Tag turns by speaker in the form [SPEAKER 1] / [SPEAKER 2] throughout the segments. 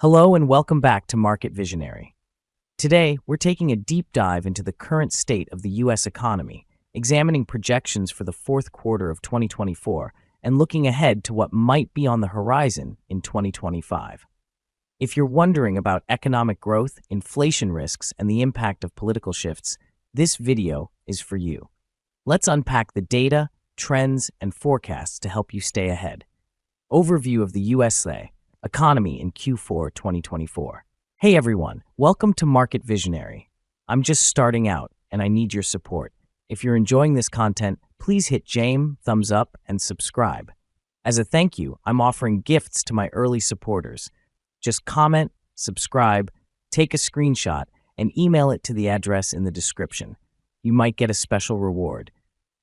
[SPEAKER 1] Hello and welcome back to Market Visionary. Today, we're taking a deep dive into the current state of the U.S. economy, examining projections for the fourth quarter of 2024 and looking ahead to what might be on the horizon in 2025. If you're wondering about economic growth, inflation risks, and the impact of political shifts, this video is for you. Let's unpack the data, trends, and forecasts to help you stay ahead. Overview of the USA economy in Q4 2024. Hey everyone, welcome to Market Visionary. I'm just starting out and I need your support. If you're enjoying this content, please hit thumbs up and subscribe. As a thank you, I'm offering gifts to my early supporters. Just comment, subscribe, take a screenshot, and email it to the address in the description. You might get a special reward.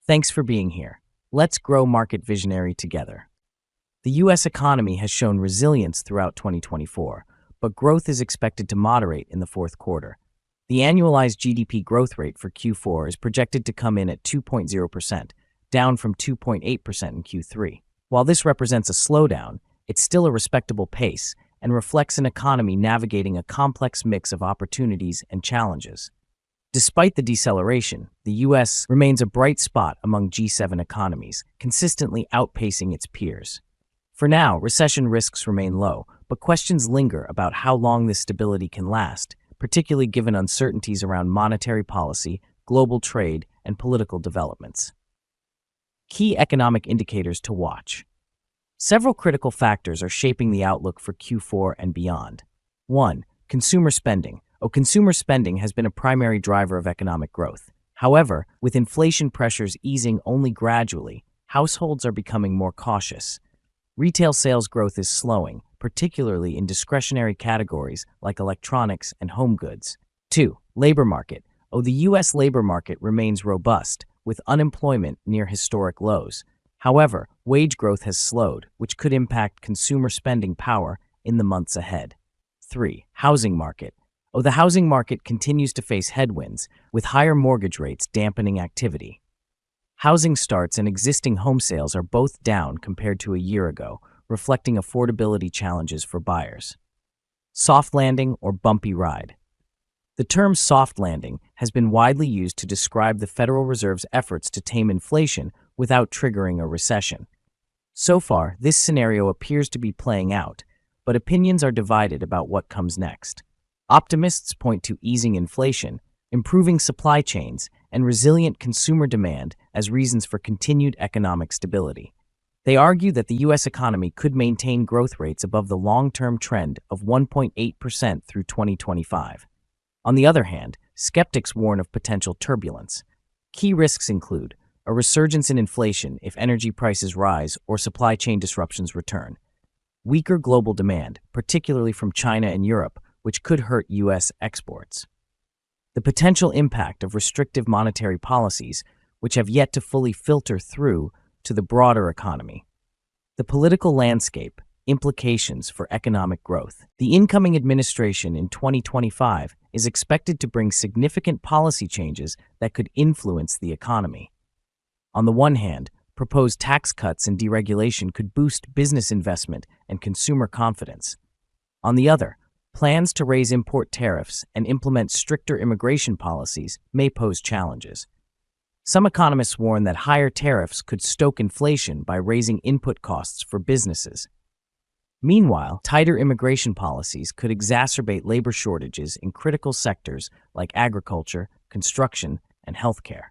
[SPEAKER 1] Thanks for being here. Let's grow Market Visionary together. The U.S. economy has shown resilience throughout 2024, but growth is expected to moderate in the fourth quarter. The annualized GDP growth rate for Q4 is projected to come in at 2.0%, down from 2.8% in Q3. While this represents a slowdown, it's still a respectable pace and reflects an economy navigating a complex mix of opportunities and challenges. Despite the deceleration, the U.S. remains a bright spot among G7 economies, consistently outpacing its peers. For now, recession risks remain low, but questions linger about how long this stability can last, particularly given uncertainties around monetary policy, global trade, and political developments. Key economic indicators to watch. Several critical factors are shaping the outlook for Q4 and beyond. 1. Consumer spending. Consumer spending has been a primary driver of economic growth. However, with inflation pressures easing only gradually, households are becoming more cautious. Retail sales growth is slowing, particularly in discretionary categories like electronics and home goods. 2. Labor market. The U.S. labor market remains robust, with unemployment near historic lows. However, wage growth has slowed, which could impact consumer spending power in the months ahead. 3. Housing market. The housing market continues to face headwinds, with higher mortgage rates dampening activity. Housing starts and existing home sales are both down compared to a year ago, reflecting affordability challenges for buyers. Soft landing or bumpy ride. The term soft landing has been widely used to describe the Federal Reserve's efforts to tame inflation without triggering a recession. So far, this scenario appears to be playing out, but opinions are divided about what comes next. Optimists point to easing inflation, improving supply chains, and resilient consumer demand as reasons for continued economic stability. They argue that the U.S. economy could maintain growth rates above the long-term trend of 1.8% through 2025. On the other hand, skeptics warn of potential turbulence. Key risks include a resurgence in inflation if energy prices rise or supply chain disruptions return, weaker global demand, particularly from China and Europe, which could hurt U.S. exports, the potential impact of restrictive monetary policies, which have yet to fully filter through to the broader economy. The political landscape, implications for economic growth. The incoming administration in 2025 is expected to bring significant policy changes that could influence the economy. On the one hand, proposed tax cuts and deregulation could boost business investment and consumer confidence. On the other, plans to raise import tariffs and implement stricter immigration policies may pose challenges. Some economists warn that higher tariffs could stoke inflation by raising input costs for businesses. Meanwhile, tighter immigration policies could exacerbate labor shortages in critical sectors like agriculture, construction, and healthcare.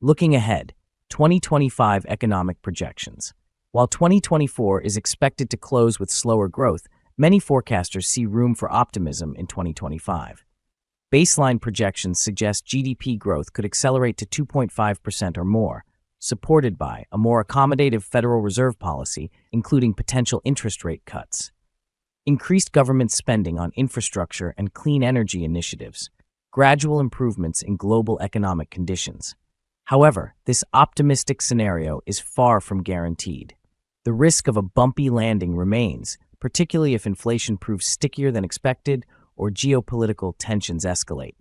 [SPEAKER 1] Looking ahead, 2025 economic projections. While 2024 is expected to close with slower growth, many forecasters see room for optimism in 2025. Baseline projections suggest GDP growth could accelerate to 2.5% or more, supported by a more accommodative Federal Reserve policy, including potential interest rate cuts, increased government spending on infrastructure and clean energy initiatives, gradual improvements in global economic conditions. However, this optimistic scenario is far from guaranteed. The risk of a bumpy landing remains, particularly if inflation proves stickier than expected or geopolitical tensions escalate.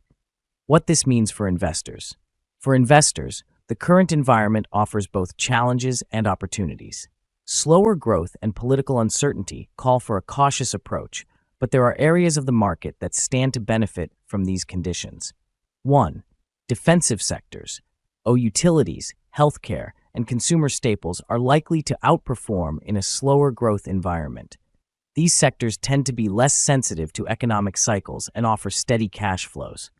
[SPEAKER 1] What this means for investors. For investors, the current environment offers both challenges and opportunities. Slower growth and political uncertainty call for a cautious approach, but there are areas of the market that stand to benefit from these conditions. 1. Defensive sectors. Utilities, healthcare, and consumer staples are likely to outperform in a slower growth environment. These sectors tend to be less sensitive to economic cycles and offer steady cash flows.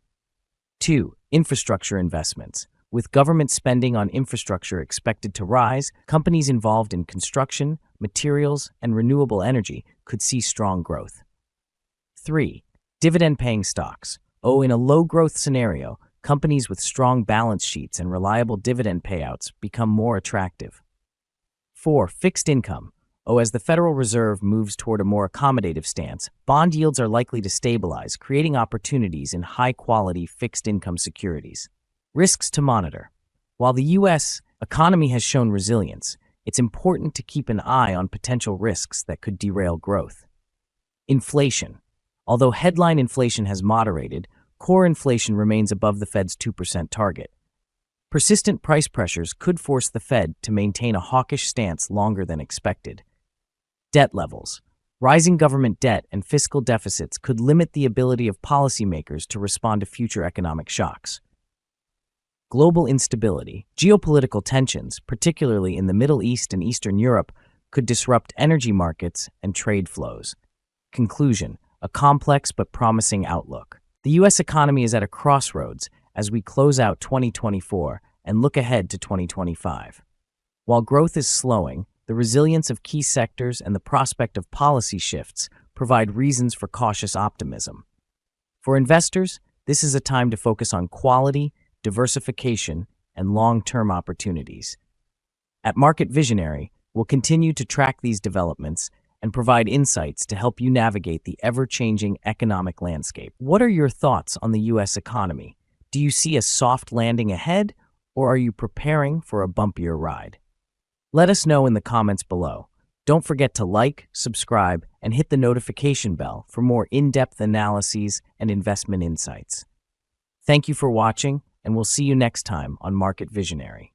[SPEAKER 1] 2. Infrastructure investments. With government spending on infrastructure expected to rise, companies involved in construction, materials, and renewable energy could see strong growth. 3. Dividend-paying stocks. In a low-growth scenario, companies with strong balance sheets and reliable dividend payouts become more attractive. 4. Fixed income. As the Federal Reserve moves toward a more accommodative stance, bond yields are likely to stabilize, creating opportunities in high-quality fixed income securities. Risks to monitor. While the U.S. economy has shown resilience, it's important to keep an eye on potential risks that could derail growth. Inflation. Although headline inflation has moderated, core inflation remains above the Fed's 2% target. Persistent price pressures could force the Fed to maintain a hawkish stance longer than expected. Debt levels. Rising government debt and fiscal deficits could limit the ability of policymakers to respond to future economic shocks. Global instability. Geopolitical tensions, particularly in the Middle East and Eastern Europe, could disrupt energy markets and trade flows. Conclusion: a complex but promising outlook. The U.S. economy is at a crossroads as we close out 2024 and look ahead to 2025. While growth is slowing, the resilience of key sectors and the prospect of policy shifts provide reasons for cautious optimism. For investors, this is a time to focus on quality, diversification, and long-term opportunities. At Market Visionary, we'll continue to track these developments and provide insights to help you navigate the ever-changing economic landscape. What are your thoughts on the U.S. economy? Do you see a soft landing ahead, or are you preparing for a bumpier ride? Let us know in the comments below. Don't forget to like, subscribe, and hit the notification bell for more in-depth analyses and investment insights. Thank you for watching, and we'll see you next time on Market Visionary.